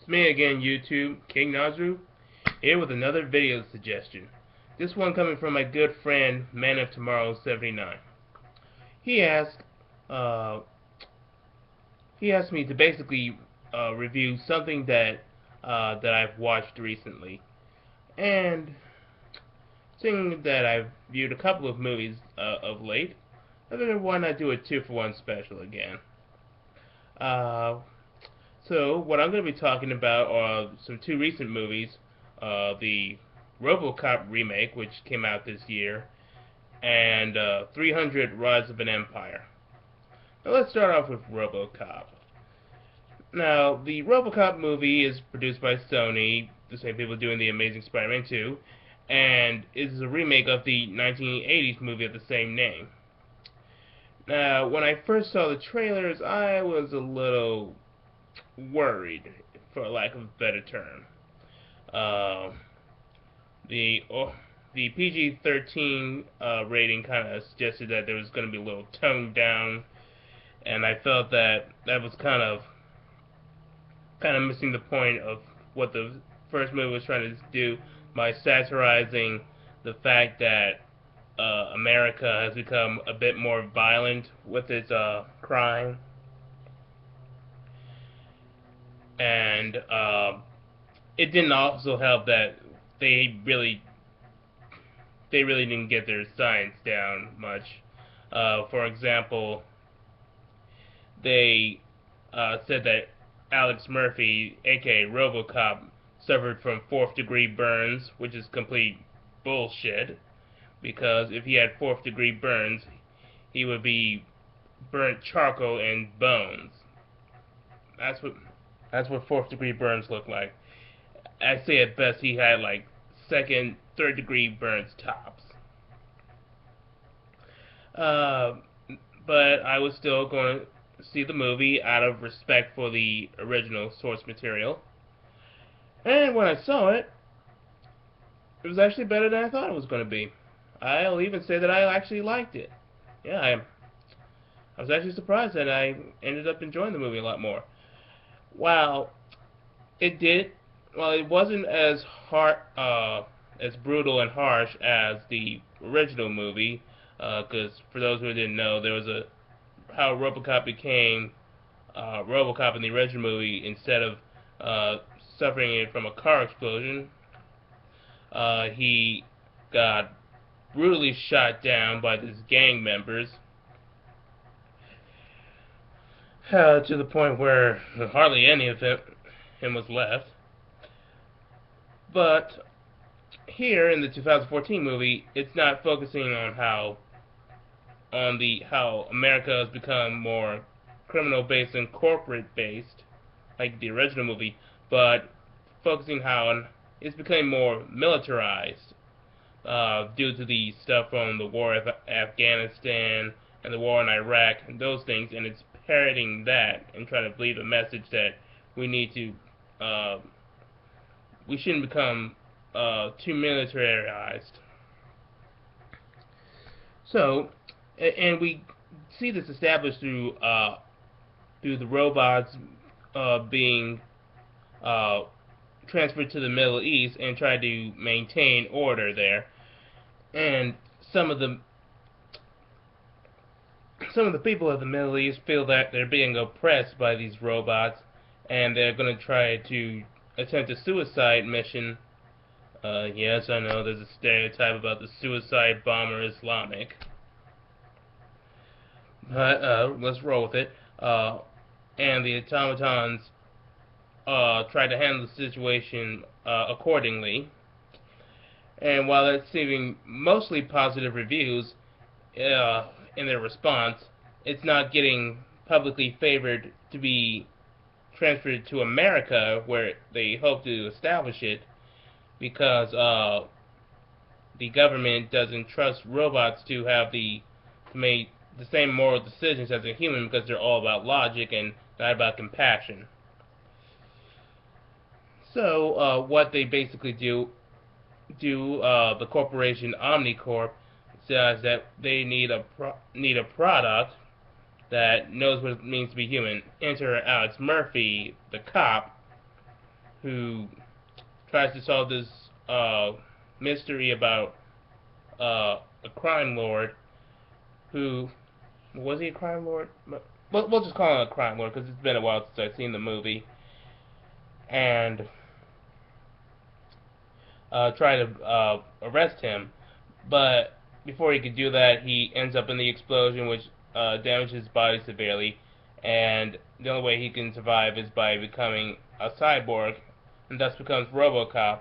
It's me again, YouTube, King Nazru, here with another video suggestion. This one coming from my good friend, Man of Tomorrow 79. He asked, uh, he asked me to basically review something that I've watched recently, and seeing that I've viewed a couple of movies of late, I figured why not do a 2-for-1 special again. Uh, So what I'm going to be talking about are some two recent movies, the Robocop remake, which came out this year, and 300 Rise of an Empire. Now let's start off with Robocop. Now, the Robocop movie is produced by Sony, the same people doing The Amazing Spider-Man 2, and is a remake of the 1980s movie of the same name. Now, when I first saw the trailers, I was a little worried, for lack of a better term. Uh, the PG-13 rating kind of suggested that there was going to be a little toned down, and I felt that that was kind of missing the point of what the first movie was trying to do by satirizing the fact that America has become a bit more violent with its crime. And it didn't also help that they really didn't get their science down much. For example, they said that Alex Murphy, aka Robocop, suffered from fourth-degree burns, which is complete bullshit. Because if he had fourth-degree burns, he would be burnt charcoal and bones. That's what fourth-degree burns look like. I say at best he had like second, third-degree burns tops. Uh, but I was still going to see the movie out of respect for the original source material. And when I saw it, it was actually better than I thought it was going to be. I'll even say that I actually liked it. Yeah, I was actually surprised that I ended up enjoying the movie a lot more. While it did, well, it wasn't as as brutal and harsh as the original movie, because for those who didn't know, there was how RoboCop became RoboCop in the original movie. Instead of suffering it from a car explosion, he got brutally shot down by his gang members, to the point where hardly any of him was left. But here in the 2014 movie, it's not focusing on how America has become more criminal-based and corporate-based, like the original movie, but focusing how it's becoming more militarized due to the stuff from the war of Afghanistan and the war in Iraq and those things, and it's parroting that and trying to leave a message that we need to we shouldn't become too militarized. So, and we see this established through the robots being transferred to the Middle East and try to maintain order there. And some of the people of the Middle East feel that they're being oppressed by these robots, and they're going to try to attempt a suicide mission. Yes, I know there's a stereotype about the suicide bomber Islamic, but let's roll with it. And the automatons try to handle the situation accordingly. And while it's receiving mostly positive reviews in their response, it's not getting publicly favored to be transferred to America, where they hope to establish it, because the government doesn't trust robots to make the same moral decisions as a human, because they're all about logic and not about compassion. So what they basically do, the corporation Omnicorp says that they need a product that knows what it means to be human. Enter Alex Murphy, the cop, who tries to solve this mystery about a crime lord who was he a crime lord? We'll just call him a crime lord because it's been a while since I've seen the movie, and try to arrest him. But before he could do that, he ends up in the explosion, which damages his body severely. And the only way he can survive is by becoming a cyborg, and thus becomes Robocop.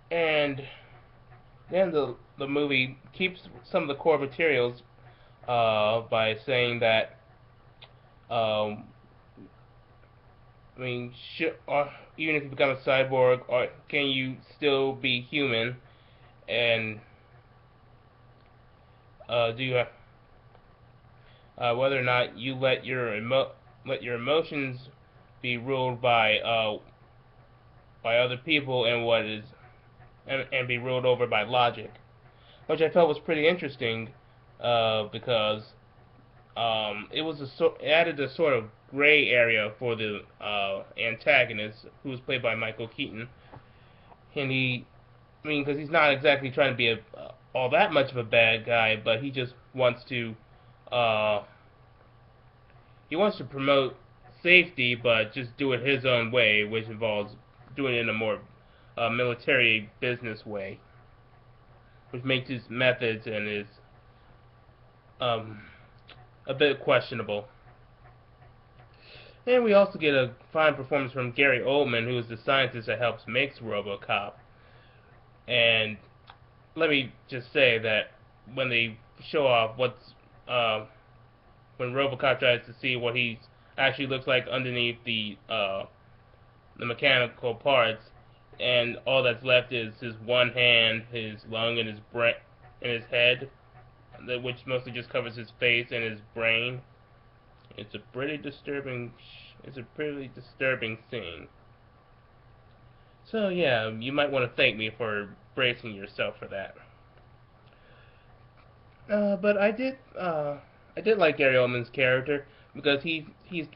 And then the movie keeps some of the core materials by saying that I mean, even if you become a cyborg, or can you still be human? And do you have whether or not you let your emotions be ruled by other people, and what is and be ruled over by logic, which I felt was pretty interesting because it added a sort of gray area for the antagonist, who was played by Michael Keaton, and because he's not exactly trying to be all that much of a bad guy, but he just wants to promote safety, but just do it his own way, which involves doing it in a more military business way, which makes his methods and his a bit questionable. And we also get a fine performance from Gary Oldman, who is the scientist that helps make Robocop. And let me just say that when they show off when Robocop tries to see what he actually looks like underneath the mechanical parts, and all that's left is his one hand, his lung, and his head, which mostly just covers his face and his brain. It's a pretty disturbing scene. So yeah, you might want to thank me for bracing yourself for that. But I did like Gary Oldman's character, because he's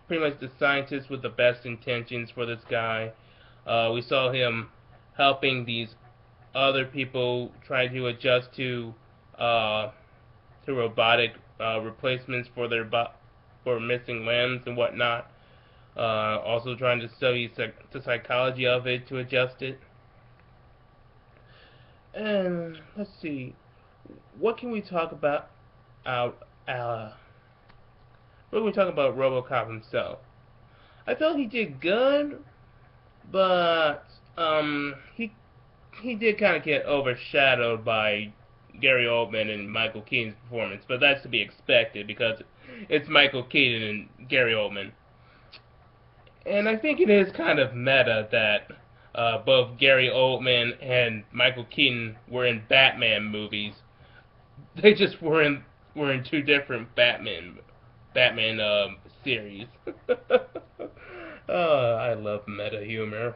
pretty much the scientist with the best intentions for this guy. We saw him helping these other people trying to adjust to robotic replacements for for missing limbs and whatnot. Also trying to study the psychology of it to adjust it. And let's see, what can we talk about? What can we talk about Robocop himself? I felt he did good, but he did kind of get overshadowed by Gary Oldman and Michael Keaton's performance, but that's to be expected because it's Michael Keaton and Gary Oldman. And I think it is kind of meta that both Gary Oldman and Michael Keaton were in Batman movies. They just were in two different Batman series. Oh, I love meta humor.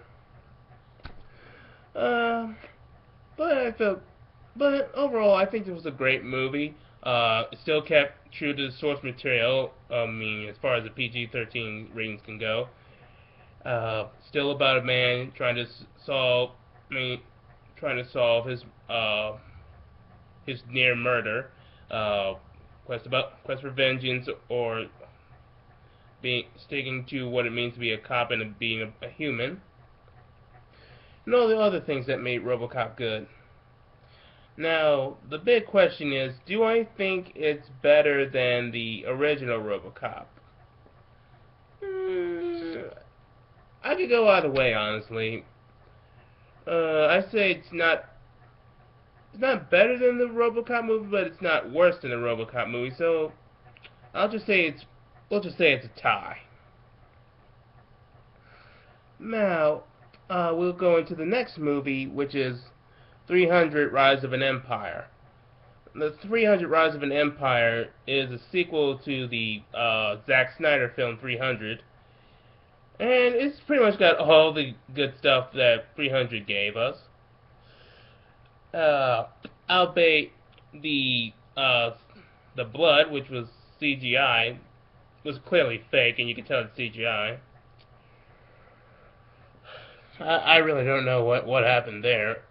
But overall, I think it was a great movie. It still kept true to the source material. I mean, as far as the PG-13 ratings can go. Still about a man trying to solve his near murder, quest for vengeance, or sticking to what it means to be a cop and being a human, and all the other things that made Robocop good. Now, the big question is, do I think it's better than the original Robocop? I could go either way, honestly. I say it's not better than the Robocop movie, but it's not worse than the Robocop movie. So we'll just say it's a tie. Now, we'll go into the next movie, which is 300: Rise of an Empire. The 300: Rise of an Empire is a sequel to the Zack Snyder film 300. And it's pretty much got all the good stuff that 300 gave us. Albeit the blood, which was CGI, was clearly fake, and you could tell it's CGI. I really don't know what happened there.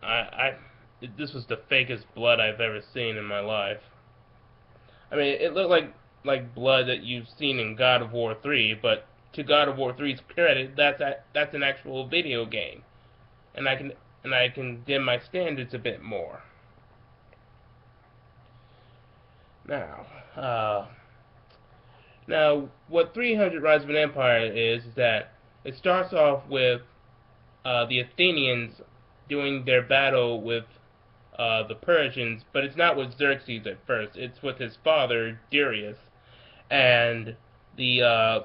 This was the fakest blood I've ever seen in my life. I mean, it looked like blood that you've seen in God of War 3, but to God of War 3's credit, that's an actual video game, and I can dim my standards a bit more. Now, what 300 Rise of an Empire is that it starts off with the Athenians doing their battle with the Persians, but it's not with Xerxes at first. It's with his father Darius and the uh,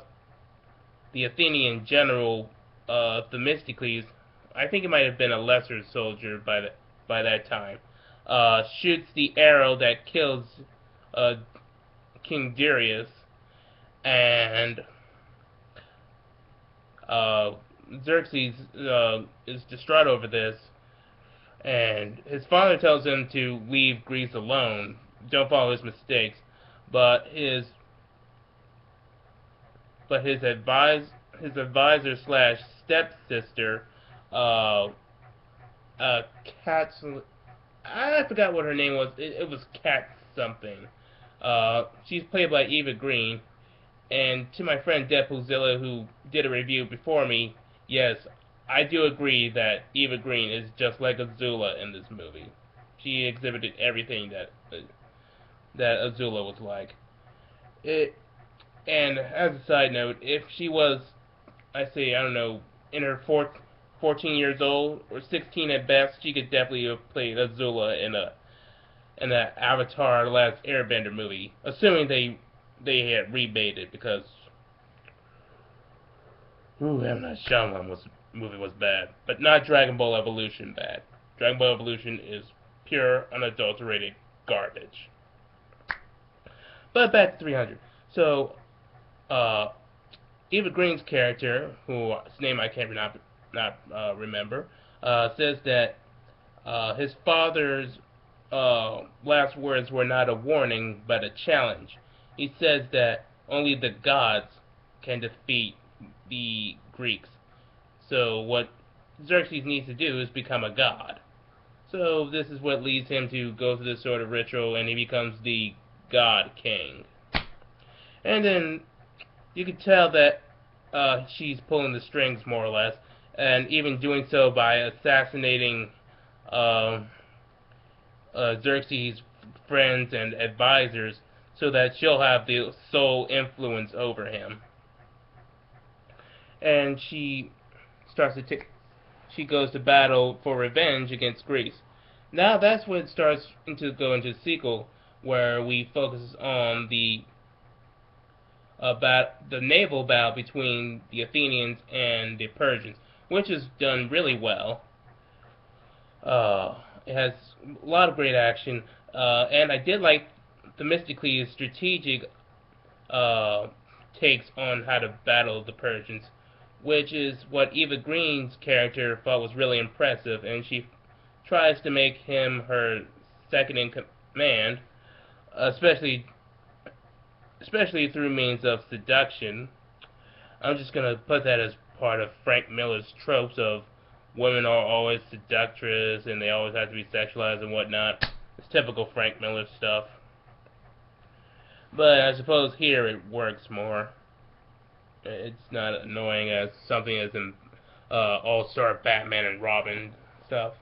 the Athenian general Themistocles. I think it might have been a lesser soldier by that time. Shoots the arrow that kills uh, King Darius, and uh, Xerxes is distraught over this, and his father tells him to leave Greece alone, don't follow his mistakes. But his advisor slash stepsister, uh, Cat, I forgot what her name was. It was Cat something. She's played by Eva Green, and to my friend Depuzilla, who did a review before me, yes, I do agree that Eva Green is just like Azula in this movie. She exhibited everything that Azula was like. It, and as a side note, if she was, I say, I don't know, in her 14 years old or 16 at best, she could definitely have played Azula in a Avatar: The Last Airbender movie, assuming they had remade it, because M. Night Shyamalan movie was bad, but not Dragon Ball Evolution bad. Dragon Ball Evolution is pure, unadulterated garbage. But back to 300. So, uh, Eva Green's character, whose name I can't not remember, says that his father's last words were not a warning, but a challenge. He says that only the gods can defeat the Greeks. So what Xerxes needs to do is become a god. So this is what leads him to go through this sort of ritual, and he becomes the God King. And then you can tell that she's pulling the strings more or less, and even doing so by assassinating Xerxes' friends and advisors, so that she'll have the sole influence over him. And she goes to battle for revenge against Greece. Now that's when it starts to go into the sequel, where we focus on the naval battle between the Athenians and the Persians, which is done really well. It has a lot of great action, and I did like Themistocles' strategic takes on how to battle the Persians, which is what Eva Green's character thought was really impressive, and she tries to make him her second in command, especially through means of seduction. I'm just gonna put that as part of Frank Miller's tropes of women are always seductress and they always have to be sexualized and whatnot. It's typical Frank Miller stuff. But I suppose here it works more. It's not annoying as something as in All-Star Batman and Robin stuff.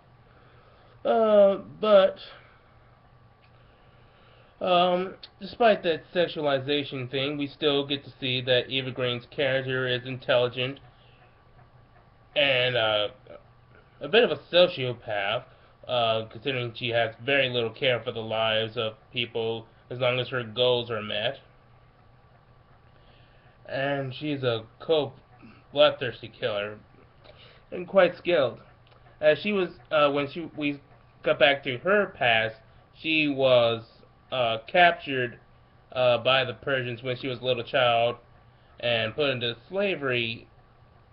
But despite that sexualization thing, we still get to see that Eva Green's character is intelligent and a bit of a sociopath, considering she has very little care for the lives of people as long as her goals are met. And she's a bloodthirsty killer and quite skilled. She was when we got back to her past, she was captured by the Persians when she was a little child and put into slavery.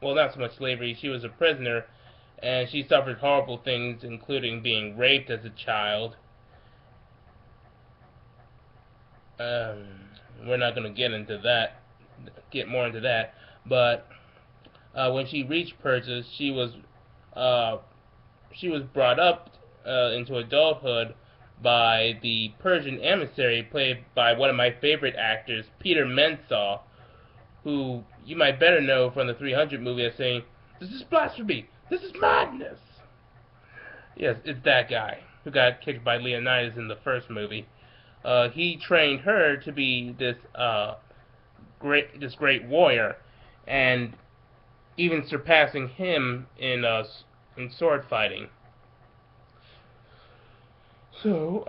Well, not so much slavery. She was a prisoner, and she suffered horrible things, including being raped as a child. We're not going to get more into that. But when she reached Persia, she was uh, she was brought up into adulthood by the Persian emissary played by one of my favorite actors, Peter Mensah, who you might better know from the 300 movie as saying, "This is blasphemy! This is madness!" Yes, it's that guy who got kicked by Leonidas in the first movie. He trained her to be this great warrior, and even surpassing him in sword fighting. So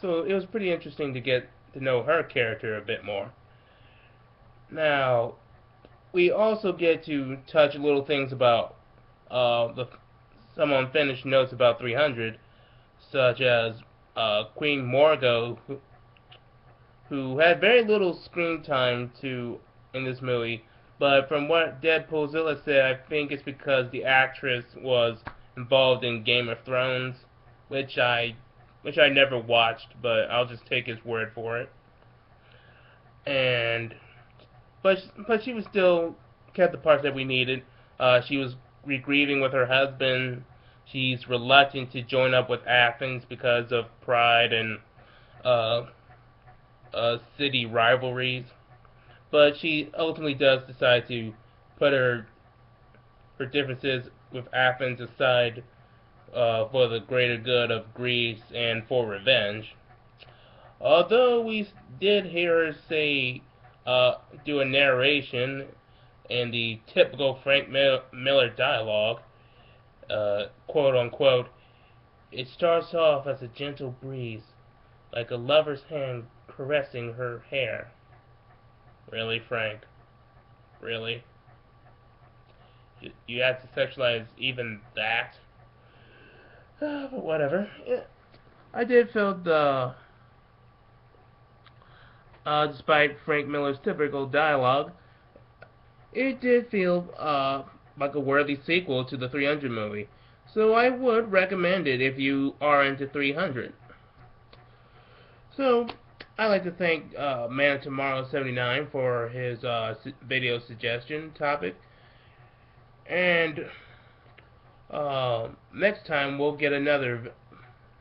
so it was pretty interesting to get to know her character a bit more. Now we also get to touch little things about the some unfinished notes about 300, such as Queen Morgo, who had very little screen time in this movie. But from what Deadpoolzilla said, I think it's because the actress was involved in Game of Thrones, which I never watched, but I'll just take his word for it. And but she was still kept the parts that we needed. She was grieving with her husband. She's reluctant to join up with Athens because of pride and uh, city rivalries. But she ultimately does decide to put her differences with Athens aside for the greater good of Greece and for revenge. Although we did hear her do a narration in the typical Frank Miller dialogue, quote unquote, "It starts off as a gentle breeze, like a lover's hand caressing her hair." Really, Frank? Really? You had to sexualize even that? But whatever. I did feel despite Frank Miller's typical dialogue, it did feel like a worthy sequel to the 300 movie. So I would recommend it if you are into 300. So I'd like to thank Man of Tomorrow 79 for his video suggestion topic. And next time we'll get another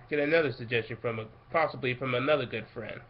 suggestion from possibly from another good friend.